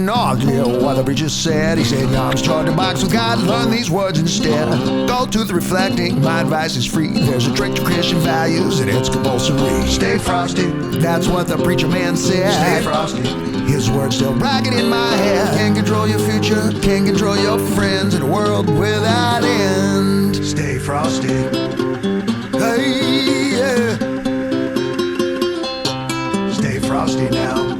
north, yeah, what the preacher said. He said, your arms toward the box with God, learn these words instead. Go to the reflecting, my advice is free. There's a trick to Christian values and it's compulsory. Stay frosty, that's what the preacher man said. Stay frosty, his words still bragging in my head. Can't control your future, can't control your friends in a world without end. Stay frosty, hey, yeah. Stay frosty now.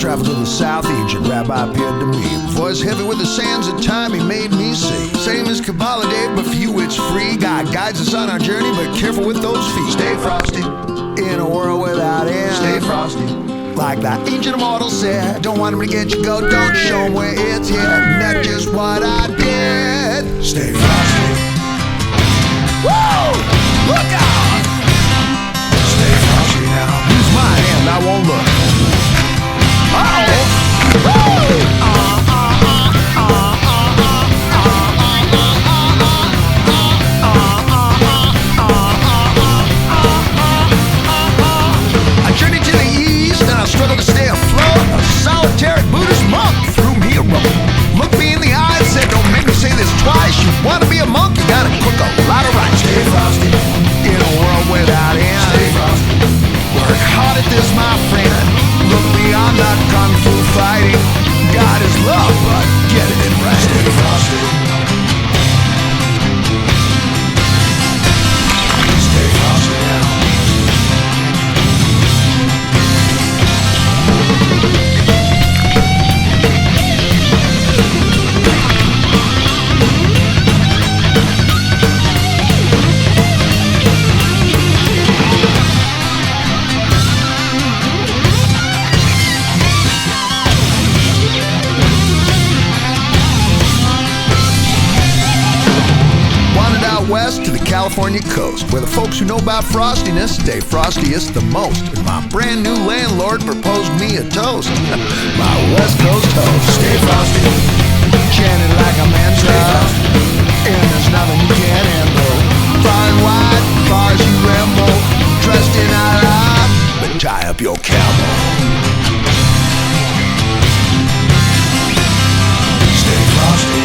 Traveled to the south, the ancient rabbi appeared to me. Voice heavy with the sands of time, he made me see. Same as Kabbalah Day, but for you it's free. God guides us on our journey, but careful with those feet. Stay frosty, in a world without end. Stay frosty, like that ancient immortal said. Don't want him to get you go, don't show him where it's headed. That's just what I did. Stay frosty. Woo! Look out! Stay frosty now. Use my hand, I won't look. I journeyed to the east and I struggled to stay afloat. A solitary Buddhist monk threw me a rope. Looked me in the eye and said, don't make me say this twice. You want to be a monk, you gotta cook a lot of rice. Stay frosty, in a world without end. Stay frosty, work hard at this, my friend. Look beyond that kung fu fighting. God is love, but get it in right. Stay frosty. Stay frosty now. West to the California coast, where the folks who know about frostiness stay frostiest the most. And my brand new landlord proposed me a toast. My West Coast toast. Stay frosty, chanted like a mantra, and there's nothing you can't handle. Far and wide, far as you ramble, dressed in Allah, but tie up your camel. Stay frosty.